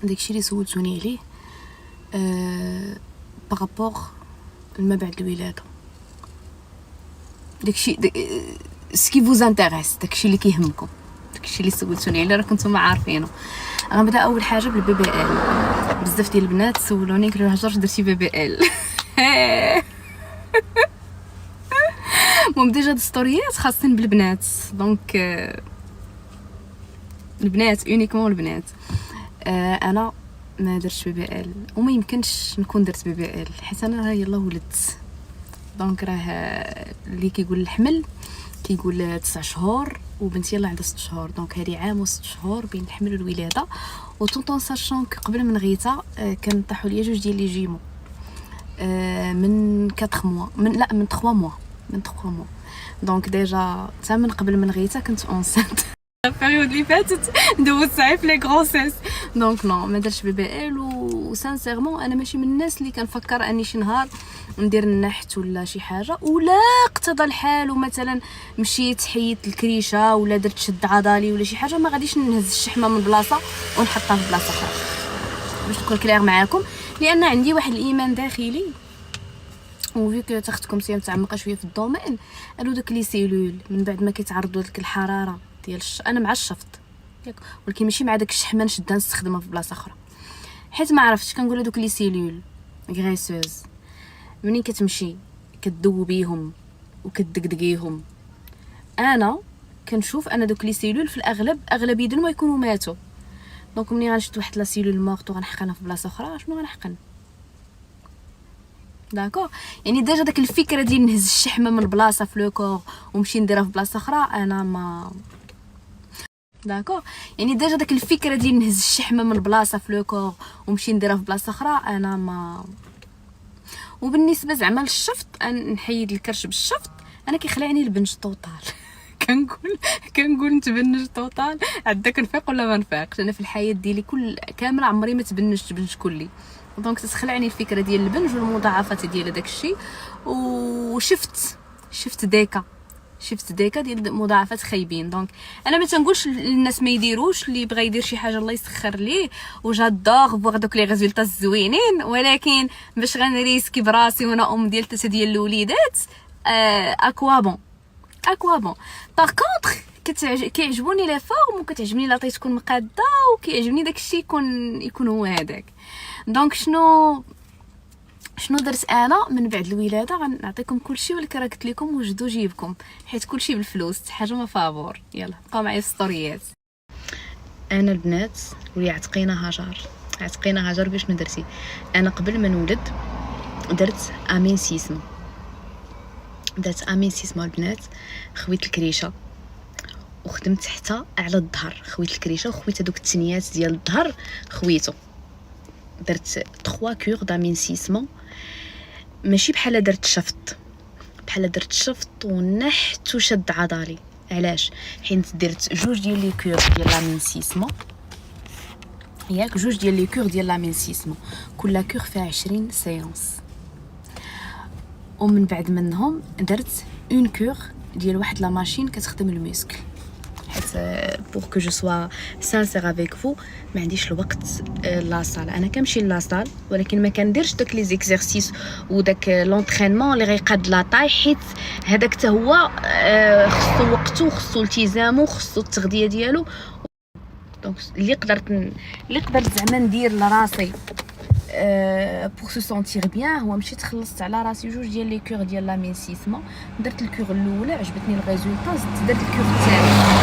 داكشي اللي سولتوني عليه بارابور ما بعد الولاده. داكشي سكي فوز انتريس، داكشي اللي كيهمكم، داكشي اللي سولتوني عليه راه كنتو عارفينه. غنبدا اول حاجه بالبي بي ال. بزاف ديال البنات سولوني قالوا لها هاجر درتي بي بي ال. المهم ديجا هاد ستوريات خاصين بالبنات، دونك البنات اونيكمون البنات. انا ما درتش بي بي ال وما يمكنش نكون درت بي بي ال حيت انا يلاه ولدت. دونك راه اللي كيقول الحمل كيقول 9 شهور وبنتي يلاه عندها 6 شهور، دونك هذه عام و6 شهور بين الحمل والولاده. وطونطون ساشون قبل من غيتا كان طاحوا ليا جوج ديال لي جيمو من 4 موا من 3 موا دونك ديجا حتى من قبل من غيتا كنت اونسانت. البيريود اللي فاتت دوزت صعيب في لي غروسيس، دونك نو ما درتش بي بي ال. وسانسيرمون انا ماشي من الناس اللي كنفكر اني شي نهار ندير النحت ولا شي حاجه، ولا اقتضى الحال ومثلا مشيت حيدت الكريشه ولا درت شد عضلي ولا شي حاجه، ما غاديش نهز الشحمه من بلاصه ونحطها في بلاصه اخرى باش تكون كلير معاكم، لان عندي واحد الايمان داخلي. وفيك تاختكم سي متعمقه شويه في الدومين، قالوا داك لي سيلول من بعد ما كيتعرضوا لك الحراره ديال انا مع الشفط ياك، ولكن ماشي مع داك الشحمه نشدها نستخدمها في بلاصه اخرى، حيت ما عرفتش كنقول دوك لي سيلول غريسوز منين كتمشي كتذوبيهم وكتدقدقيهم. انا كنشوف ان دوك لي سيلول في الاغلب اغلبيه ديالهم يكونوا ماتوا، دونك ملي غنشد واحد لا سيلول مورط وغنحقنها في بلاصه اخرى شنو غنحقن؟ داكور، يعني ديجا داك الفكره ديال نهز الشحمه من بلاصه في لو كور ونمشي نديرها في بلاصه اخرى انا ما داكور، يعني ديجا داك الفكره ديال نهز الشحمه من بلاصه في لو كور ونمشي نديرها في بلاصه اخرى انا ما. وبالنسبه زعما للشفط نحيد الكرش بالشفط، انا كيخلعني البنج طوطال. كنقول نتبنج طوطال عدا كنفيق ولا ما نفيقش. انا في الحياه ديالي كامله عمري ما تبنجت بنج كلي، دونك تتخلعني الفكره ديال البنج والمضاعفات ديال داك الشيء. شفت ديكا ديال مضاعفات خايبين. دونك انا ما تنقولش الناس ما يديروش، اللي بغى يدير شي حاجه الله يسخر ليه وجادور فوغ دوك لي ريزولطا زوينين، ولكن باش غنريسكي براسي وانا ام ديال 3 ديال الوليدات اكوا بون. باغ كونطخ كيعجبوني لي فورم وكتعجبني لاطي تكون مقاده وكيعجبني داك الشيء يكون هو هذاك. دونك شنو درت انا من بعد الولاده؟ غنعطيكم كلشي، ولكن راه قلت لكم وجدوا جيبكم حيت كلشي بالفلوس، حاجه ما فابور. يلا بقاو معايا في ستوريات. انا البنات ولي عتقينا هاجر باش ما درتي. انا قبل ما نولد درت امينسيسمو البنات، خويت الكريشه وخدمت حتى على الظهر، خويت الكريشه وخويت هذوك التنيات ديال الظهر خويتو. درت 3 كور دامينسيسمون، ماشي بحال درت الشفط ونحت وشد عضلي. علاش؟ حيت درت جوج ديال لي كور ديال لامينسيسمون ياك، جوج ديال لي كور ديال لامينسيسمون، كل كور فيها 20 سيونس. ومن بعد منهم درت اون كور ديال واحد لا ماشين كتخدم الميسكل، حيت بور كو جو سوا سانسير افيك فو ما عنديش الوقت لاصال. انا كنمشي لاصال ولكن ما كنديرش داك لي زيكزارسيس وداك لونطرينمون اللي غيقاد لا طاي، حيت هذاك حتى هو خصو وقته خصو التزامه خصو التغذيه ديالو. دونك اللي قدرت زعما ندير لراسي بور سو سونتير بيان هو مشيت خلصت على راسي جوج ديال لي كور ديال لامينسيسمون. درت الكور الاولى عجبتني الريزولطا، زدت درت الكور الثاني.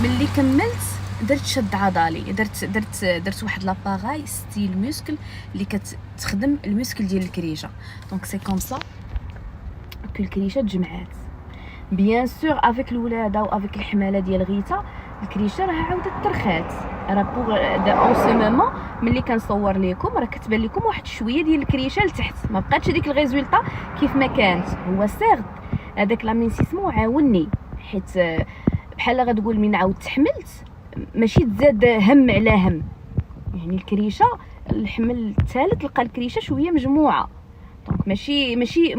ملي كملت درت شد عضلي، درت واحد لاباغاي ستيل موسكل اللي كتخدم الموسكل ديال الكريشه. دونك سي كوم سا كو الكريشه تجمعات بيان سور افيك الولاده وافيك الحماله ديال غيتا. الكريشه راه عاودت ترخات، راه بوغ اون سو مومون ملي كنصور لكم راه كتبان لكم واحد شويه ديال الكريشه لتحت، ما بقاتش هذيك الريزولطا كيف ما كانت. هو سيغ هذاك لامينسيسمون عاوني، حيت بحال غتقول من عاود تحملت ماشي تزاد هم على هم، يعني الكريشه الحمل الثالث لقى الكريشه شويه مجموعه، دونك ماشي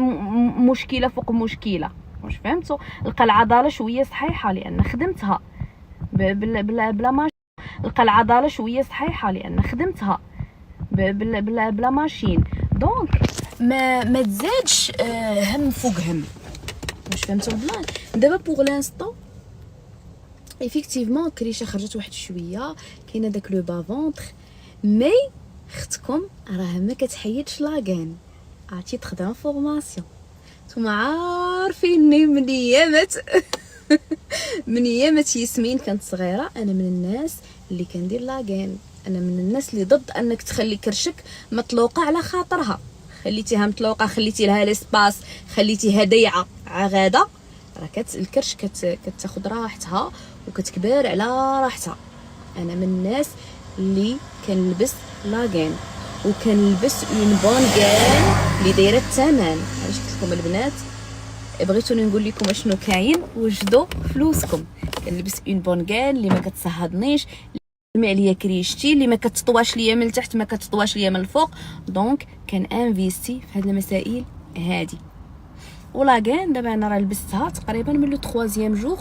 مشكله فوق مشكله، واش فهمتوا؟ لقى العضله شويه صحيحه لان خدمتها بلا ماش. لقى كتلقى العضله شويه صحيحه لان خدمتها بلا ماشين. دونك ما تزادش هم فوق هم. واش فهمتوا بلان؟ دابا بوغ لانستون ايفيكتيفمون كريشه خرجت واحد شويه، كاينه داك لو با فونتر، مي اختكم راه ما كتحيدش لاغان. عرفتي تخدم فورماسيون نتوما عارفيني من ايامات من ايامات ياسمين كانت صغيره انا من الناس اللي كندير لاغان. انا من الناس اللي ضد انك تخلي كرشك مطلوقه على خاطرها. خليتيها مطلوقه، خليتي لها ليسباس، خليتيها ضيعه غاده، راه الكرش كتاخذ راحتها وكتكبر على راحتها. انا من الناس اللي كنلبس لاغان وكنلبس اون بون غان اللي دايره الثمن. علاش قلت لكم البنات بغيتوني نقول لكم اشنو كاين، وجدوا فلوسكم. كنلبس اون بون غان اللي ما كتصهدنيش، اللي عليا كريشتي، اللي ما كتطواش ليا من التحت ما كتطواش ليا من الفوق. دونك كان انفيستي في هاد المسائل هادي. ولاغان دابا انا راه لبستها تقريبا من لو 3 جور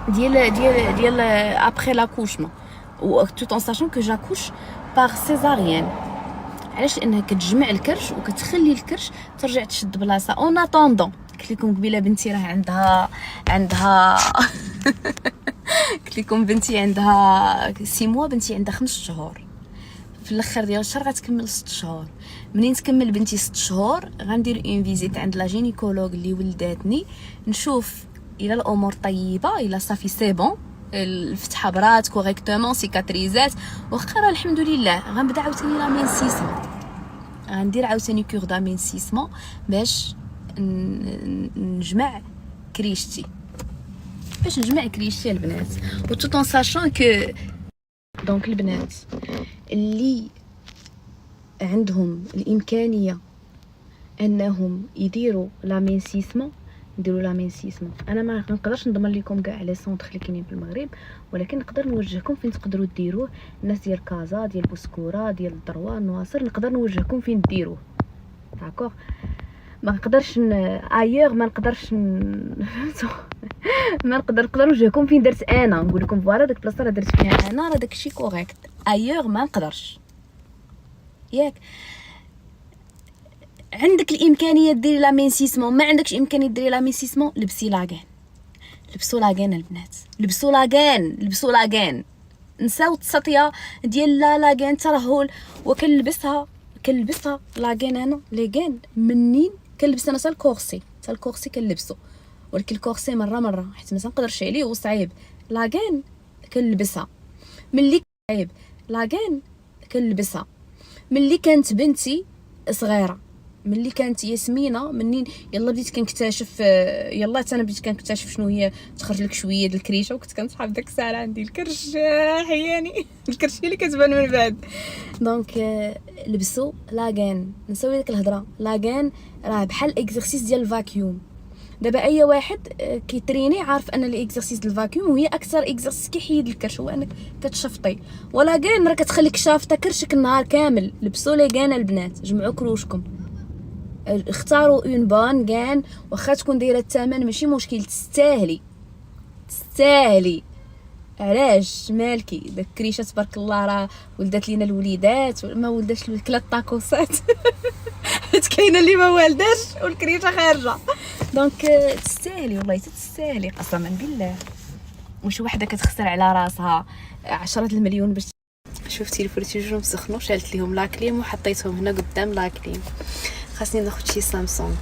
ديال ابري لاكوشمون، و tout en sachant que j'accouche par césarienne. علاش؟ لانها كتجمع الكرش وكتخلي الكرش ترجع تشد بلاصه. اون اتوندون قلت لكم قبيله بنتي راه عندها قلت لكم بنتي عندها 6 موا، بنتي عندها 5 شهور. في الاخر ديال الشهر غتكمل 6 شهور. منين تكمل بنتي 6 شهور غندير اون فيزيت عند لا جينيكولوج اللي ولداتني، نشوف الى الامور طيبه، الى صافي سي بون، الفتحه برات كوريكتومون، سيكاتريزات، واخا الحمد لله. غنبدا عاوتاني لا مينسيسمون، غندير عاوتاني كور دا مينسيسمون باش نجمع كريشتي، البنات. و tout en sachant que دونك البنات اللي عندهم الامكانيه انهم يديروا لا مينسيسمون نديروا لا مينسيسمون. انا ما نقدرش نضمن لكم كاع لي سونطر اللي كاينين في المغرب، ولكن نقدر نوجهكم فين تقدروا ديروه. الناس ديال كازا، ديال بوسكوره، ديال الدروه، النواصر، نقدر نوجهكم فين ديروه. داكوغ؟ ما نقدرش ايور، ما نقدرش ما نقدر نوجهكم فين درت انا، نقول لكم فوالا داك البلاصه راه درت فيها انا راه داكشي كوريكت. ايور ما نقدرش. ياك عندك الامكانيه ديري لا مينسيسمون، ما عندكش امكانيه ديري لا مينسيسمون، لبسي لاغان. لبسوا لاغان البنات، لبسوا لاغان. نساو التسطيه ديال لاغان ترهل. وكنلبسها لاغان انا ليغان منين كنلبس انا حتى الكورسي كنلبسو، ولكن الكورسي مره حيت ما نقدرش عليه وصعيب. لاغان كنلبسها ملي صعيب، لاغان كنلبسها ملي كانت بنتي صغيره، ملي كانت ياسمينه، منين يلا بديت كنكتشف، يلا حتى انا بديت كنكتشف شنو هي تخرج لك شويه ديال الكريشه، وكنت كنصحاب داك الساعه عندي الكرش حياني الكرش اللي كتبان من بعد. دونك لبسوا لاغان. نسوي ديك الهضره، لاغان راه بحال اكزرسيس ديال الفاكيوم. دابا اي واحد كيتريني عارف ان الاكزرسيس ديال الفاكيوم وهي اكثر اكزرسيس كيحيد الكرش، هو انك كتشفطي. ولاغان راه كتخليك شافطه كرشك النهار كامل. لبسوا لاغان البنات، جمعوا كروشكم، اختاروا اون بون غان، واخا تكون دايره الثمن ماشي مشكل، تستاهلي. علاش مالكي داك كريشه تبارك الله راه ولدات لينا الوليدات، ما ولداش الكلا الطاكوسات حيت كاينه اللي ما والداش والكريشه خارجه. دونك تستاهلي، والله تستاهلي قسما بالله. وشي وحده كتخسر على راسها 10 المليون باش شفتي الفريتيجون مسخنوا، شالت ليهم لاكليم وحطيتهم هنا قدام لاكليم. خاصني ناخذ شي سامسونج.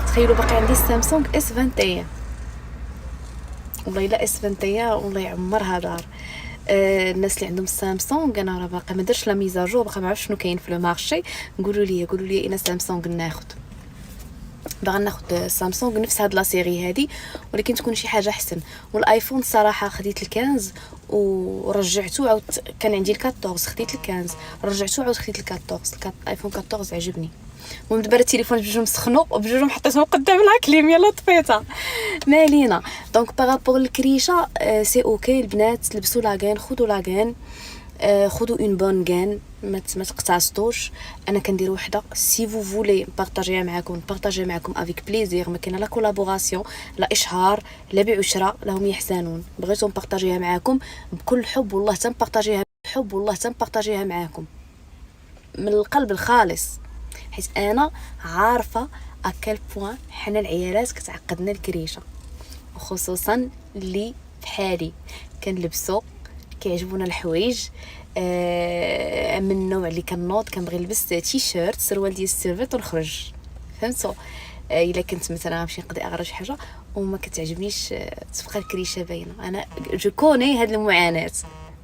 تخيلوا باقي عندي سامسونج اس 21، والله الا اس 21 والله يعمرها دار. الناس اللي عندهم سامسونج انا راه باقي ما درتش لا ميزاجور، باقي ما عرفتش شنو كاين في لو مارشي. قولوا لي انا سامسونج باغا ناخذ سامسونج نفس هاد لا سيري هادي، ولكن تكون شي حاجه احسن. والايفون الصراحه خديت الكانز ورجعته، عاود كان عندي ال14 خديت الكانز رجعته، عاود خديت ال14. الايفون 14 عجبني. المهم دابا التليفون بجوج مسخنوا وبجوج حطيتهم قدام لاكليم، يلا طفيتها ما علينا. دونك بارابور الكريشه سي اوكي البنات، لبسوا لاغان، خذوا لاغان. خذوا اون بون غان، ما تقتصدوش. انا كندير وحده سي فو فولي بارطاجيها معكم، بارطاجيها معكم افيك بليزير. ما كاينه لا كولابوراسيون لا اشهار لا بيع وشراء، لهم يحزنون. بغيتو نبارطاجيها معكم بكل حب والله تنبارطاجيها بحب والله تنبارطاجيها معكم من القلب الخالص، حيت انا عارفه اكل بوين حنا العيالات كتعقدنا الكريشه، وخصوصا اللي بحالي كنلبسو كيعجبونا الحوايج من النوع اللي كنوض كنبغي نلبس تيشيرت سروال ديال السيرفيت ونخرج، فهمتوا؟ الا كنت مثلا نمشي نقضي اغرى شي حاجه وما كتعجبنيش تبقى الكريشه باينه، انا جو كوني هاد المعاناه.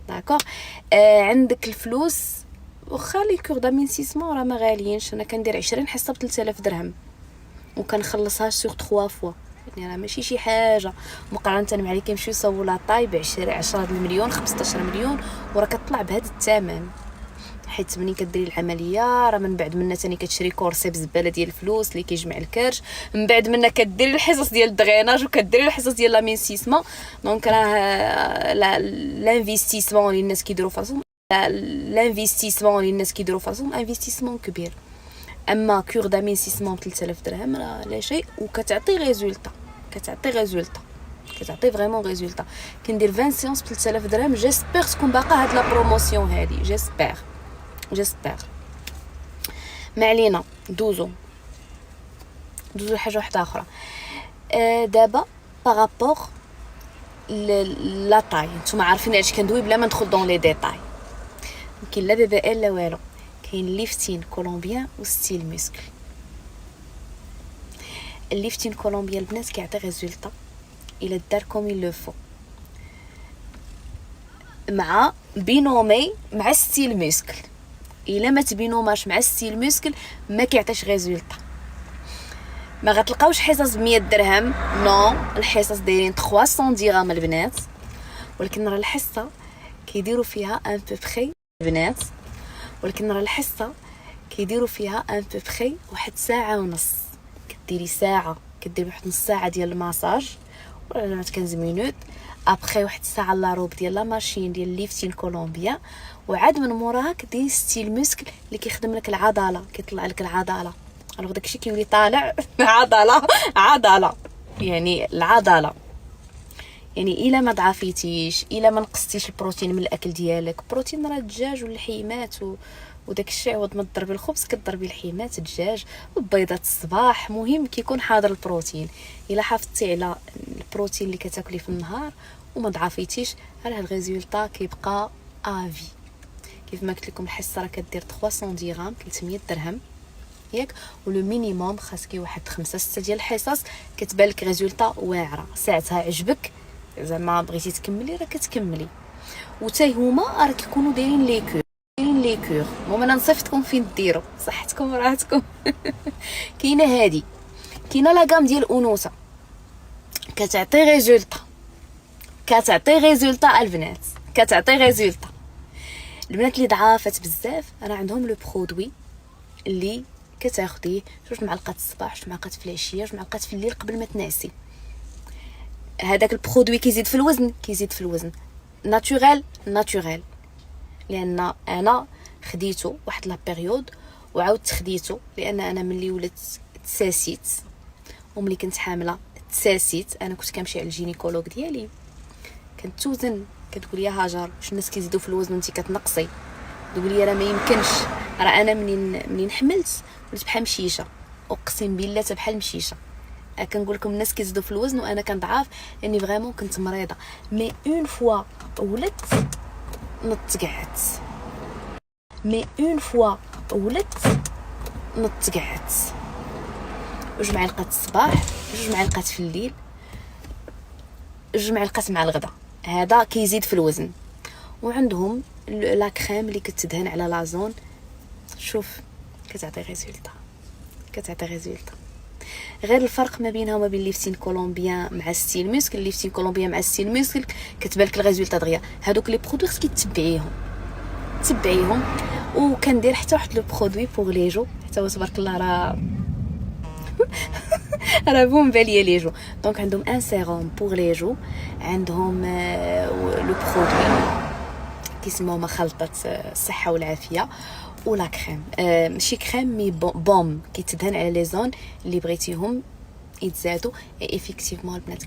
داكوغ عندك الفلوس واخا لي كور دامينسيسمون راه ما غاليينش، انا كندير 20 حصه ب 3000 درهم وكنخلصها سوغ 3 فوا، يعني راه ماشي شي حاجه مقارنه مع اللي كيمشيو يصاوبوا لا طاي ب 10 مليون 15 مليون وراه كطلع بهذا الثمن. حيت ملي كديري العمليه راه من بعد منها ثاني كتشري كورسي بزباله ديال الفلوس اللي كيجمع الكرش، من بعد منها كديري الحصص ديال الدغيناج وكديري الحصص ديال لامينسيسمون. دونك راه لانفيستيسمون اللي الناس كيديروا فراسهم، لانفيستيسمون اللي الناس كيديروا فراسهم انفيستيسمون كبير. اما كور دامينسيسمون ب 3000 درهم راه لا شيء وكتعطي ريزولطا، كتعطي فريمون ريزولطا. كندير 20 سيونس ب 3000 درهم، جيسبر تكون باقا هاد لا بروموسيون هادي، جيسبر. ما علينا، دوزو لحاجه واحده اخرى. دابا بارابور لا طاي، نتوما عارفين علاش كندوي بلا ما ندخل دون لي ديتاي. كاين لا بي ال لا والو، كاين ليفتين كولومبيان وستيل مسكل. الليفتين كولومبيان البنات كيعطي ريزولطا الى دار كوم لو فو مع بينومي مع ستيل مسكل. الا ما تبينوماش مع ستيل مسكل ما كيعطيش ريزولطا. ما غتلقاوش حصص ب 100 درهم، نو، الحصص دايرين 300 درهم البنات، ولكن راه الحصه كيديروا فيها ان بو بري البنات، ولكن راه الحصه كيديروا فيها ان بو بري واحد ساعه ونص. كديري ساعه، كديري واحد نص ساعه ديال الماساج ولا 15 مينوت، ابخي واحد الساعه لا روب ديال لا ماشين ديال ليفتين كولومبيا، وعاد من موراها كديري ستيل مسك اللي كيخدم لك العضله، كيطلع لك العضله. الوغ داكشي كيولي طالع عضله يعني العضله. يعني الا ما ضعفيتيش، الا ما نقصتيش البروتين من الاكل ديالك، البروتين راه الدجاج واللحيمات وداك الشيء، عوض ما تضربي الخبز كتضربي الحيمات، الدجاج والبيضات الصباح، مهم كيكون حاضر البروتين. الا حافظتي على البروتين اللي كتاكلي في النهار وما ضعفيتيش، راه الريزولطا كيبقى افي. كيف ما قلت لكم الحصه راه كدير 300 درهم 300 درهم ياك، ولو مينيموم خاصكي واحد 5 6 ديال الحصص كتبان لك ريزولطا واعره. ساعتها عجبك زعما بغيتي تكملي راه كتكملي. وتاي هما راه كيكونوا دايرين لي كور. المهم انا نصيفطكم فين ديروا صحتكم راحتكم. كاينه هادي، كاينه لا غام ديال الانوثه كتعطي ريزولطا البنات، كتعطي ريزولطا. البنات اللي ضعافات بزاف راه عندهم لو برودوي اللي كتاخديه 2 معلقات الصباح 2 معلقات في العشيه 2 معلقات في الليل قبل ما تنعسي. هذاك البرودوي كيزيد في الوزن ناتوريل، لان انا خديته واحد لا بيريود وعاودت خديته، لان انا ملي ولدت تساسيت وملي كنت حامله تساسيت. انا كنت كنمشي على الجينيكولوج ديالي كنت توزن، كتقول لي هاجر واش الناس كيزيدوا في الوزن وانت كتنقصي؟ تقول لي راه ما يمكنش، راه انا منين حملت وليت بحال مشيشه، اقسم بالله بحال مشيشه. كنقول لكم الناس كيزيدوا في الوزن وانا كنضعف لاني فريمون كنت مريضه. مي اون فوا ولدت نتقعدت، نتقعدت 2 معلقات الصباح 2 معلقات في الليل 2 معلقات مع الغداء. هذا كيزيد في الوزن. وعندهم لا كريم اللي كتدهن على لازون، شوف كتعطي ريزولطا. غير الفرق ما بينها وما بين ليفتين كولومبيان مع ستيل مسك، ليفتين كولومبيان مع ستيل مسك كتبان لك الريزولطا دغيا. هذوك لي برودوي خصك تتبعيهم. وكندير حتى واحد لو برودوي بوغ لي جو، حتى هو تبارك الله راه بوم بالي لي جو. دونك عندهم ان سيروم بوغ لي جو، عندهم لو برودوي كيسموها خلطه الصحه والعافيه. ولا كريم ماشي كريم مي بوم كيتدهن على لي زون اللي بغيتيهم يتزادوا. اي افيكتيفمون البنات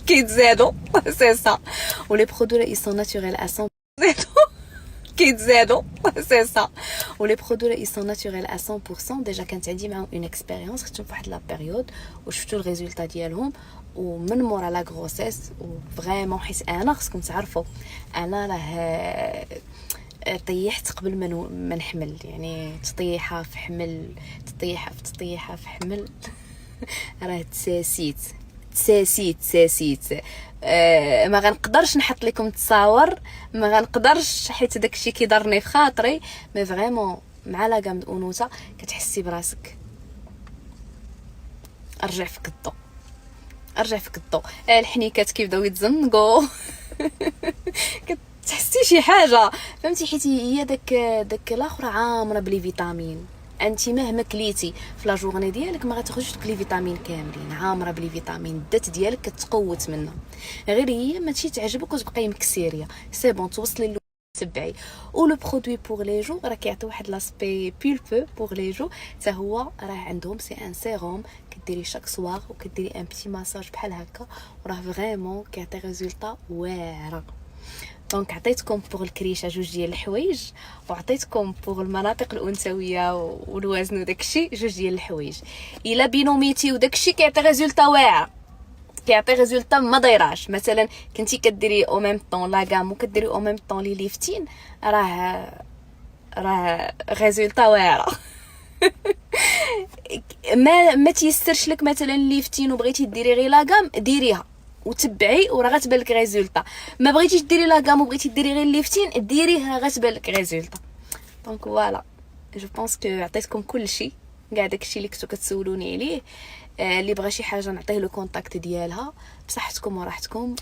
كيتزادوا سي سا. ولي برودوي اي سون ناتوريل ا 100% كيتزادوا سي سا. ولي برودوي اي سون ناتوريل ا 100%. ديجا كانت عندي معاهم اون اكسبيريونس، خدتهم فواحد لا بيريود وشفتوا الريزولطا ديالهم. ومن مورا لا غروسيس وفريمون حيت انا خصكم تعرفوا انا راه طيحت قبل ما نحمل، يعني تطيحه في حمل، تطيحه في حمل راه تساسيت. ما غنقدرش نحط لكم التصاور، ما غنقدرش حيت داكشي كيضرني في خاطري. مي فريمون مع لا غام اونوتا كتحسي براسك ارجع فيك الضو. الحنيكات كيبداو يتزنقوا كتحسي شي حاجه فهمتي، حيت هي داك الاخر عامره بلي فيتامين. انت مهما كليتي في لا جورني ديالك ما غتخرجش داك لي فيتامين كاملين، عامره بلي فيتامين. الذات ديالك كتقوت منها، غير هي ماشي تعجبك وتبقاي مكسيريه سي بون توصلي تبعي. و لو برودوي بور لي جو راه كيعطي واحد لاسبي بولبو بور لي جو، حتى هو راه عندهم سي ان سيروم كديري شاك سوار وكديري ان بيتي ماساج بحال هكا، وراه فريمون كيعطي ريزولطا واعره. دونك عطيتكم بور الكريشه جوج ديال الحوايج، وعطيتكم بور المناطق الانثويه والوزن وداكشي جوج ديال الحوايج. الا بينوميتي وداكشي كيعطي ريزولطا واعره، كيعطي ريزولطا ما ضيراش. مثلا كنتي كديري او ميم طون لا غام وكديري او ميم طون لي ليفتين، راه ريزولطا واعره. ما تيسرش لك مثلا ليفتين وبغيتي ديري غير لا غام ديريها وتبعي وراه غتبان لك ريزولطا. ما بغيتيش ديري لا غام وبغيتي ديري غير ليفتين ديريها غتبان لك ريزولطا. دونك فوالا جو بونس كو عطيتكم كلشي، كاع داكشي اللي كنتو كتسولوني عليه. اللي بغى شي حاجه نعطيه له كونتاكت ديالها. بصحتكم وراحتكم.